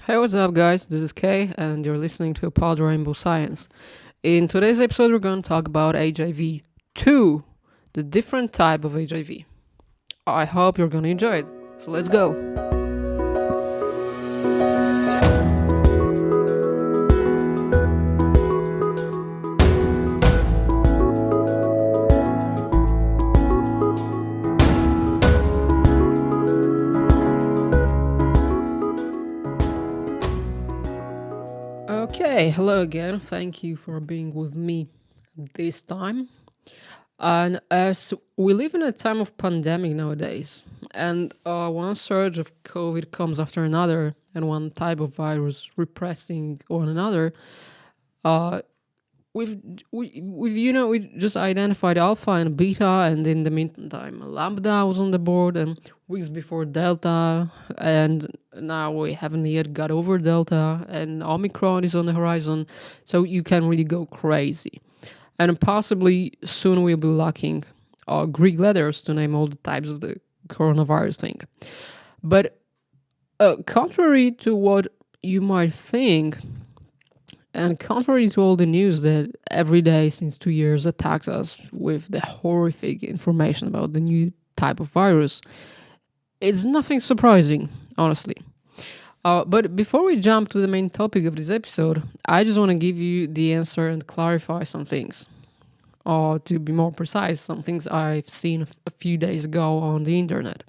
Hey, what's up, guys? This is Kay, and you're listening to Pod Rainbow Science. In today's episode, we're going to talk about HIV-2, the different type of HIV. I hope you're going to enjoy it. So let's go. Okay, hello again. Thank you for being with me this time. And as we live in a time of pandemic nowadays, and one surge of COVID comes after another, and one type of virus repressing one another, uh, we just identified alpha and beta, and in the meantime lambda was on the board, and weeks before delta, and now we haven't yet got over delta, and omicron is on the horizon, so you can really go crazy. And possibly soon we'll be lacking Greek letters to name all the types of the coronavirus thing. But contrary to what you might think, and contrary to all the news that every day since 2 years attacks us with the horrific information about the new type of virus, it's nothing surprising, honestly. But before we jump to the main topic of this episode, I just want to give you the answer and clarify some things. Or to be more precise, some things I've seen a few days ago on the internet.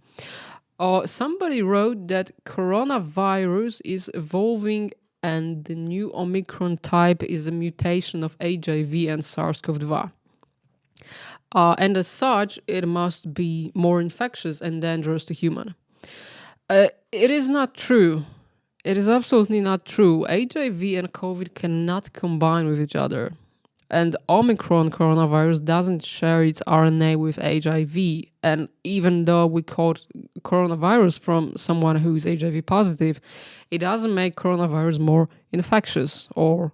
Somebody wrote that coronavirus is evolving and the new Omicron type is a mutation of HIV and SARS-CoV-2. And as such, it must be more infectious and dangerous to human. It is not true. It is absolutely not true. HIV and COVID cannot combine with each other. And Omicron coronavirus doesn't share its RNA with HIV. And even though we caught coronavirus from someone who is HIV positive, it doesn't make coronavirus more infectious or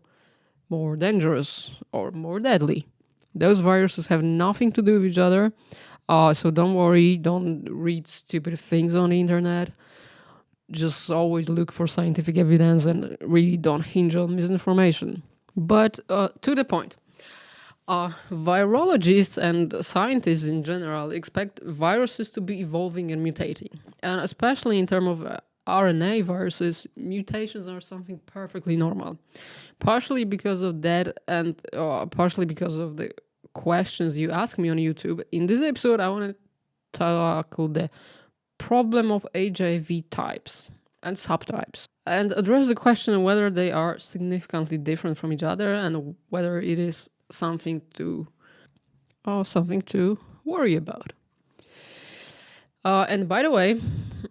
more dangerous or more deadly. Those viruses have nothing to do with each other. So don't worry, don't read stupid things on the internet. Just always look for scientific evidence and really don't hinge on misinformation. But to the point. Virologists and scientists in general expect viruses to be evolving and mutating. And especially in terms of RNA viruses, mutations are something perfectly normal. Partially because of that and partially because of the questions you ask me on YouTube. In this episode, I want to tackle the problem of HIV types and subtypes and address the question whether they are significantly different from each other and whether it is something to worry about. And by the way,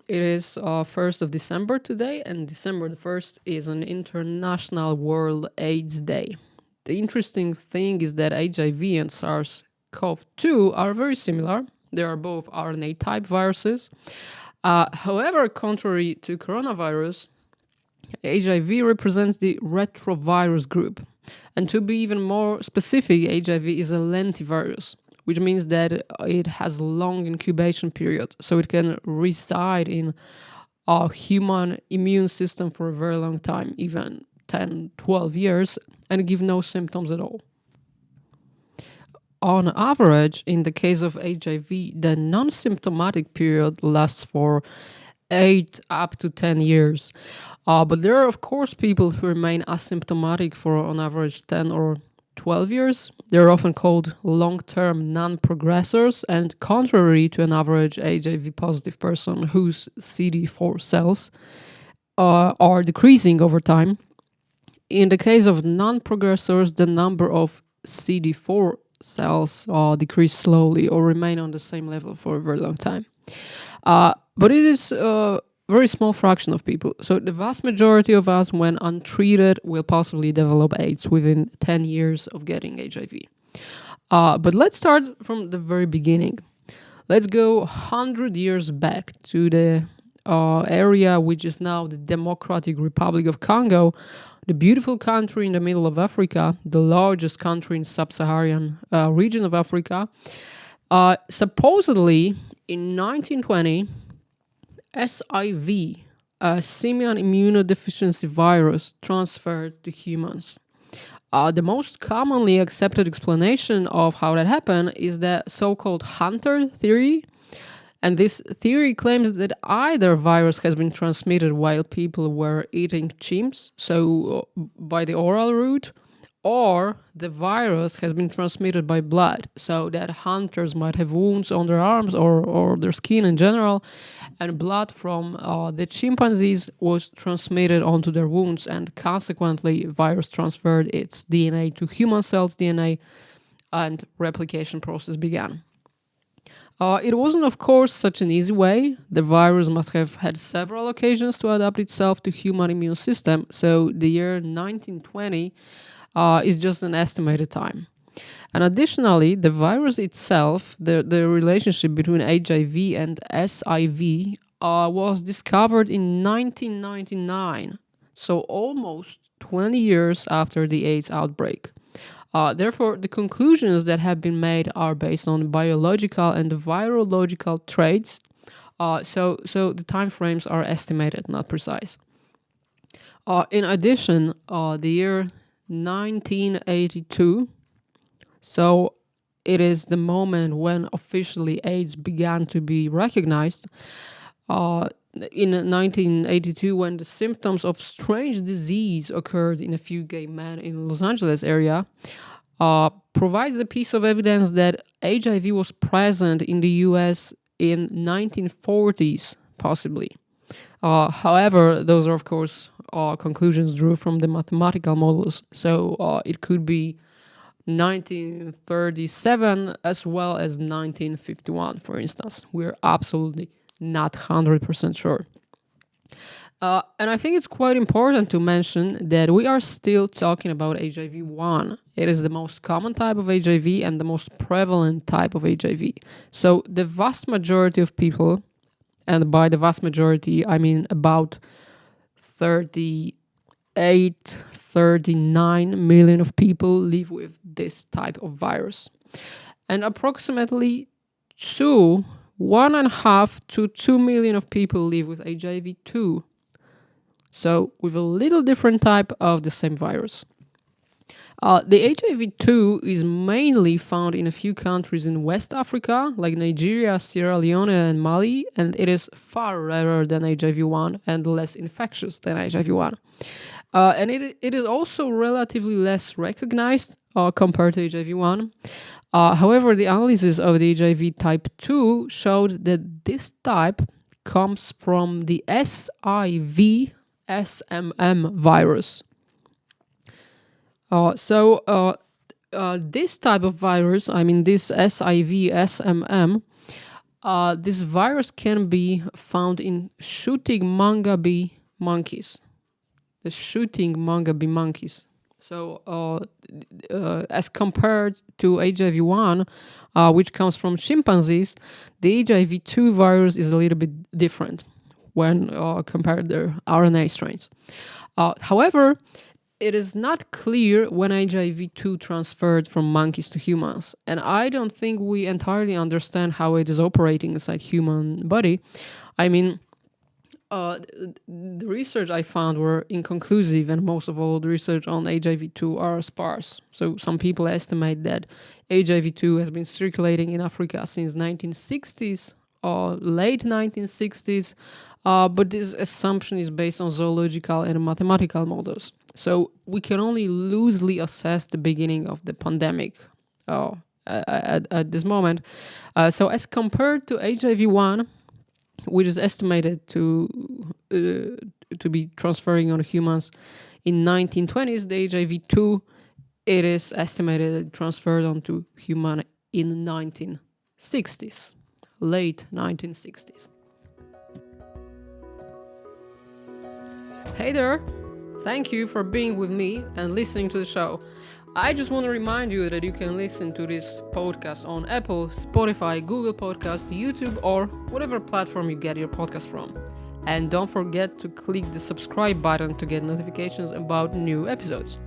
it is 1st of December today, and December the 1st is an International World AIDS Day. The interesting thing is that HIV and SARS-CoV-2 are very similar. They are both RNA type viruses. However, contrary to coronavirus, HIV represents the retrovirus group. And to be even more specific, HIV is a lentivirus, which means that it has a long incubation period, so it can reside in a human immune system for a very long time, even 10, 12 years, and give no symptoms at all. On average, in the case of HIV, the non-symptomatic period lasts for 8 up to 10 years. But there are, of course, people who remain asymptomatic for on average 10 or 12 years. They're often called long-term non-progressors, and contrary to an average HIV-positive person whose CD4 cells are decreasing over time, in the case of non-progressors, the number of CD4 cells decrease slowly or remain on the same level for a very long time. But it is a very small fraction of people. So the vast majority of us, when untreated, will possibly develop AIDS within 10 years of getting HIV. But let's start from the very beginning. Let's go 100 years back to the area which is now the Democratic Republic of Congo, the beautiful country in the middle of Africa, the largest country in sub-Saharan region of Africa. Supposedly, in 1920, SIV a simian immunodeficiency virus transferred to humans. The most commonly accepted explanation of how that happened is the so-called hunter theory. And this theory claims that either virus has been transmitted while people were eating chimps, so by the oral route, or the virus has been transmitted by blood, so that hunters might have wounds on their arms or their skin in general, and blood from the chimpanzees was transmitted onto their wounds, and consequently, virus transferred its DNA to human cells' DNA, and replication process began. It wasn't, of course, such an easy way. The virus must have had several occasions to adapt itself to human immune system, so the year 1920 is just an estimated time. And additionally, the virus itself, the relationship between HIV and SIV, was discovered in 1999, so almost 20 years after the AIDS outbreak. Therefore, the conclusions that have been made are based on biological and virological traits. So the time frames are estimated, not precise. In addition, the year 1982, so it is the moment when officially AIDS began to be recognized. In 1982, when the symptoms of strange disease occurred in a few gay men in Los Angeles area, provides a piece of evidence that HIV was present in the US in 1940s, possibly. However, those are, of course, conclusions drew from the mathematical models, so it could be 1937 as well as 1951, for instance. We're absolutely not 100% sure. And I think it's quite important to mention that we are still talking about HIV-1. It is the most common type of HIV and the most prevalent type of HIV. So the vast majority of people, and by the vast majority, I mean about 39 million of people live with this type of virus. And approximately 1.5 to 2 million of people live with HIV-2. So with a little different type of the same virus. The HIV-2 is mainly found in a few countries in West Africa, like Nigeria, Sierra Leone, and Mali, and it is far rarer than HIV-1 and less infectious than HIV-1. And it is also relatively less recognized compared to HIV-1. However, the analysis of the HIV type 2 showed that this type comes from the SIV-SMM virus. This type of virus, I mean this SIV-SMM, this virus can be found in shooting manga bee monkeys. The shooting manga bee monkeys. So as compared to HIV-1, which comes from chimpanzees, the HIV-2 virus is a little bit different when compared to their RNA strains. However, it is not clear when HIV-2 transferred from monkeys to humans, and I don't think we entirely understand how it is operating inside human body. I mean, the research I found were inconclusive, and most of all, the research on HIV-2 are sparse. So some people estimate that HIV-2 has been circulating in Africa since 1960s or late 1960s, but this assumption is based on zoological and mathematical models. So we can only loosely assess the beginning of the pandemic at this moment. So as compared to HIV-1, which is estimated to be transferring on humans in 1920s, the HIV-2, it is estimated that transferred onto human in 1960s, late 1960s. Hey there! Thank you for being with me and listening to the show. I just want to remind you that you can listen to this podcast on Apple, Spotify, Google Podcasts, YouTube, or whatever platform you get your podcast from. And don't forget to click the subscribe button to get notifications about new episodes.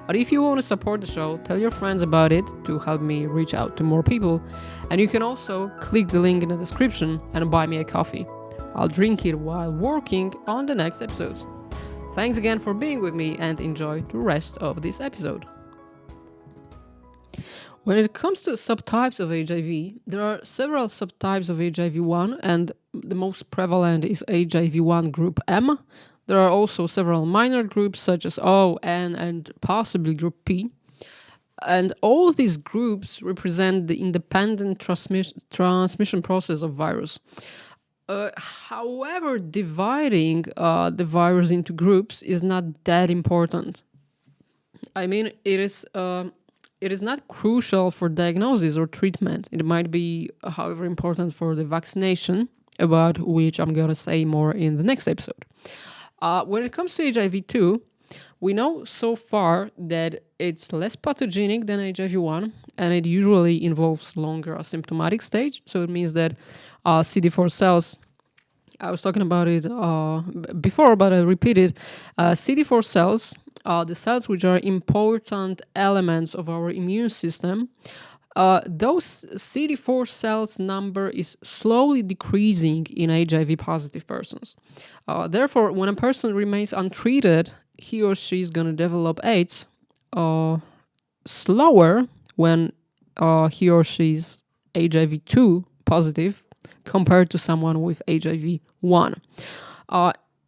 But if you want to support the show, tell your friends about it to help me reach out to more people. And you can also click the link in the description and buy me a coffee. I'll drink it while working on the next episodes. Thanks again for being with me and enjoy the rest of this episode. When it comes to subtypes of HIV, there are several subtypes of HIV-1 and the most prevalent is HIV-1 group M. There are also several minor groups such as O, N, and possibly group P. And all these groups represent the independent transmission process of virus. However, dividing the virus into groups is not that important. I mean, it is not crucial for diagnosis or treatment. It might be, however, important for the vaccination, about which I'm going to say more in the next episode. When it comes to HIV-2, we know so far that it's less pathogenic than HIV-1, and it usually involves longer asymptomatic stage. So it means that CD4 cells, I was talking about it before, but I repeat it. CD4 cells, the cells which are important elements of our immune system, those CD4 cells number is slowly decreasing in HIV positive persons. Therefore, when a person remains untreated, he or she is going to develop AIDS slower when he or she is HIV-2 positive compared to someone with HIV-1.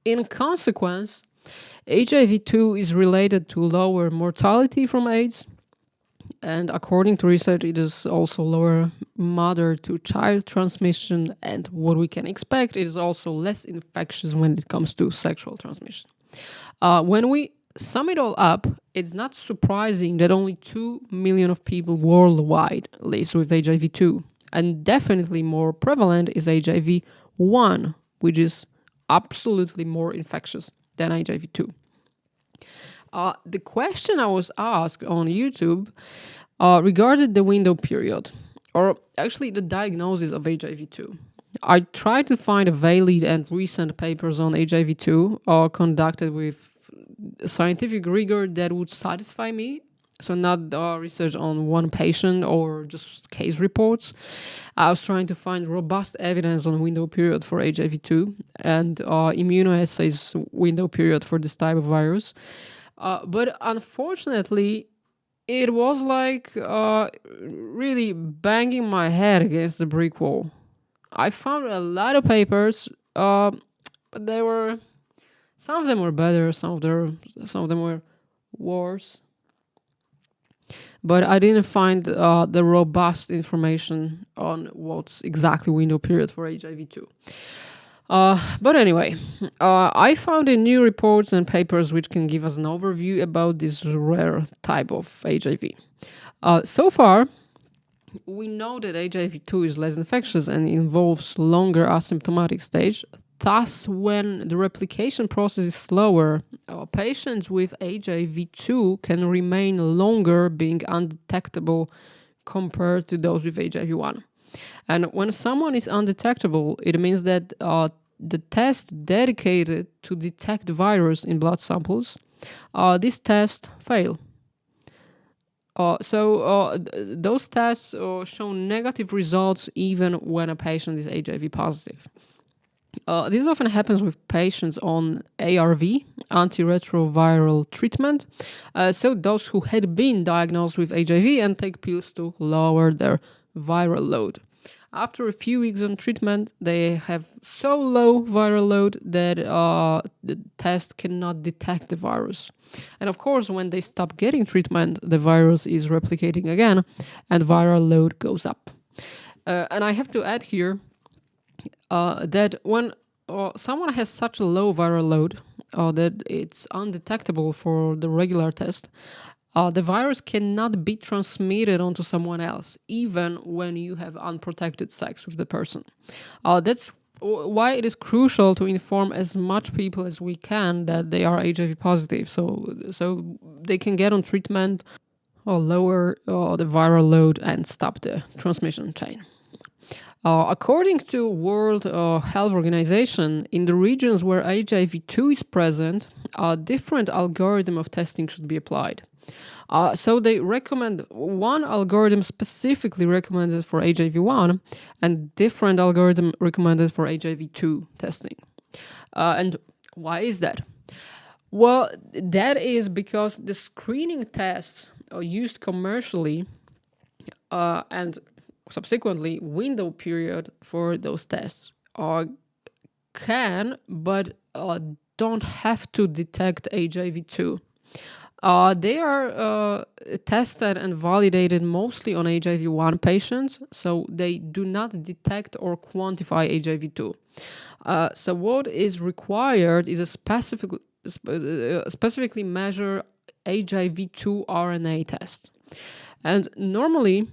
In consequence, HIV-2 is related to lower mortality from AIDS, and according to research, it is also lower mother-to-child transmission, and what we can expect, it is also less infectious when it comes to sexual transmission. When we sum it all up, it's not surprising that only 2 million of people worldwide lives with HIV-2, and definitely more prevalent is HIV-1, which is absolutely more infectious than HIV-2. The question I was asked on YouTube regarded the window period, or actually the diagnosis of HIV-2. I tried to find valid and recent papers on HIV-2 conducted with scientific rigor that would satisfy me. So not research on one patient or just case reports. I was trying to find robust evidence on window period for HIV-2 and immunoassays window period for this type of virus. But unfortunately, it was like really banging my head against the brick wall. I found a lot of papers, but some of them were better, some of them were worse. But I didn't find the robust information on what's exactly window period for HIV-2. But anyway, I found new reports and papers which can give us an overview about this rare type of HIV. So far, we know that HIV-2 is less infectious and involves longer asymptomatic stage. Thus, when the replication process is slower, patients with HIV-2 can remain longer being undetectable compared to those with HIV-1. And when someone is undetectable, it means that the test dedicated to detect virus in blood samples, this test fail. Those tests show negative results even when a patient is HIV positive. This often happens with patients on ARV, antiretroviral treatment, so those who had been diagnosed with HIV and take pills to lower their viral load. After a few weeks on treatment, they have so low viral load that the test cannot detect the virus. And of course, when they stop getting treatment, the virus is replicating again and viral load goes up. And I have to add here that when someone has such a low viral load that it's undetectable for the regular test, the virus cannot be transmitted onto someone else, even when you have unprotected sex with the person. That's why it is crucial to inform as much people as we can that they are HIV positive, so they can get on treatment or lower the viral load and stop the transmission chain. According to World Health Organization, in the regions where HIV-2 is present, a different algorithm of testing should be applied. So they recommend one algorithm specifically recommended for HIV-1 and different algorithm recommended for HIV-2 testing. And why is that? Well, that is because the screening tests used commercially and subsequently window period for those tests can but don't have to detect HIV-2. They are tested and validated mostly on HIV-1 patients, so they do not detect or quantify HIV-2. So what is required is a specifically measure HIV-2 RNA test. And normally,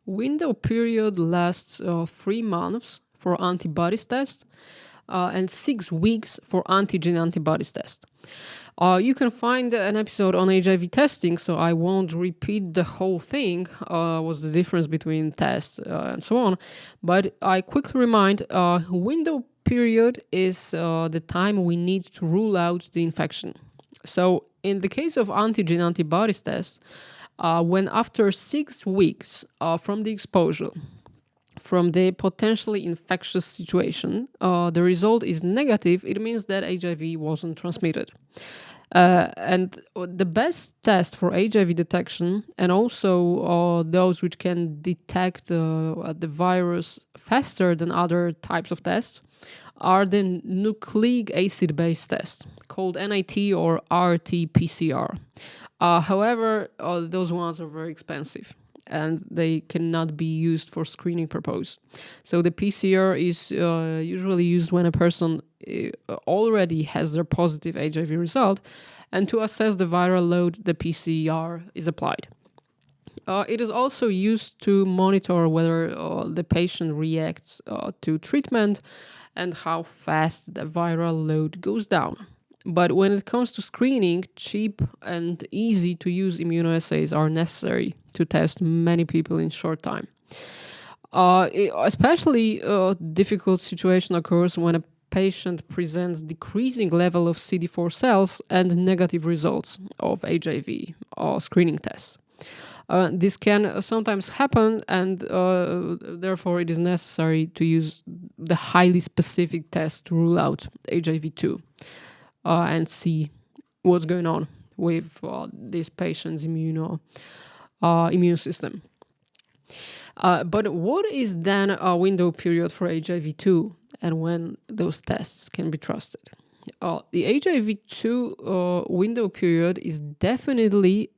window period lasts 3 months for antibodies test and 6 weeks for antigen antibodies test. You can find an episode on HIV testing, so I won't repeat the whole thing, what's the difference between tests and so on. But I quickly remind, window period is the time we need to rule out the infection. So in the case of antigen antibodies test, when after 6 weeks from the exposure, from the potentially infectious situation, the result is negative, it means that HIV wasn't transmitted. And the best test for HIV detection, and also those which can detect the virus faster than other types of tests, are the nucleic acid-based tests called NAT or RT-PCR. However, those ones are very expensive and they cannot be used for screening purpose. So the PCR is usually used when a person already has their positive HIV result, and to assess the viral load, the PCR is applied. It is also used to monitor whether the patient reacts to treatment and how fast the viral load goes down. But when it comes to screening, cheap and easy to use immunoassays are necessary to test many people in short time. Especially difficult situation occurs when a patient presents decreasing level of CD4 cells and negative results of HIV screening tests. This can sometimes happen, and therefore it is necessary to use the highly specific test to rule out HIV-2 and see what's going on with this patient's immune system. But what is then a window period for HIV-2 and when those tests can be trusted? The HIV-2 window period is definitely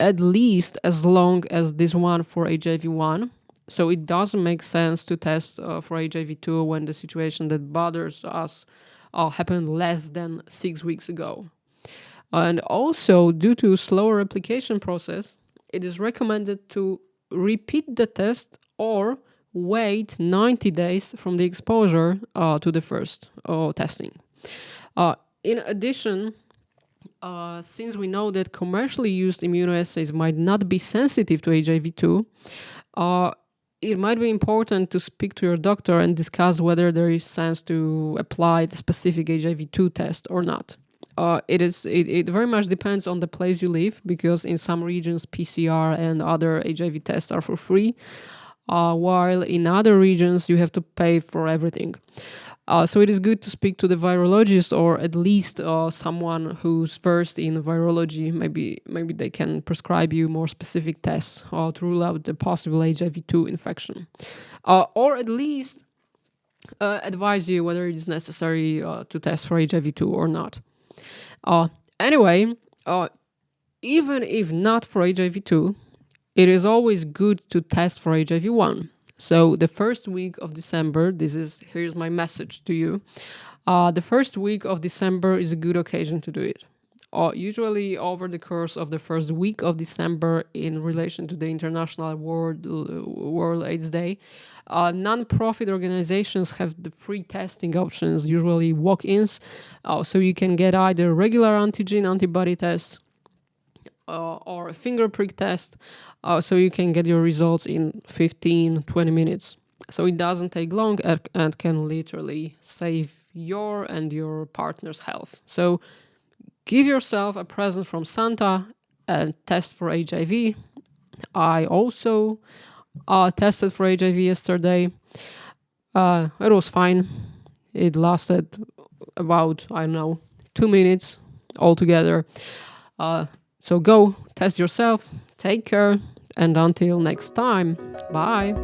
at least as long as this one for HIV-1. So it doesn't make sense to test for HIV-2 when the situation that bothers us happened less than 6 weeks ago. And also, due to slower replication process, it is recommended to repeat the test or wait 90 days from the exposure to the first testing. In addition, since we know that commercially used immunoassays might not be sensitive to HIV-2, it might be important to speak to your doctor and discuss whether there is sense to apply the specific HIV-2 test or not. It very much depends on the place you live, because in some regions PCR and other HIV tests are for free, while in other regions you have to pay for everything. So it is good to speak to the virologist, or at least someone who's versed in virology. Maybe they can prescribe you more specific tests to rule out the possible HIV-2 infection, or at least advise you whether it is necessary to test for HIV-2 or not. Anyway, even if not for HIV-2, it is always good to test for HIV-1. So the first week of December, here's my message to you. The first week of December is a good occasion to do it. Usually over the course of the first week of December, in relation to the International World AIDS Day, non-profit organizations have the free testing options, usually walk-ins, so you can get either regular antigen antibody tests or a finger prick test, so you can get your results in 15-20 minutes. So it doesn't take long and can literally save your and your partner's health. So give yourself a present from Santa test for HIV. I also tested for HIV yesterday. It was fine. It lasted about, I don't know, 2 minutes altogether. So go test yourself. Take care. And until next time, bye.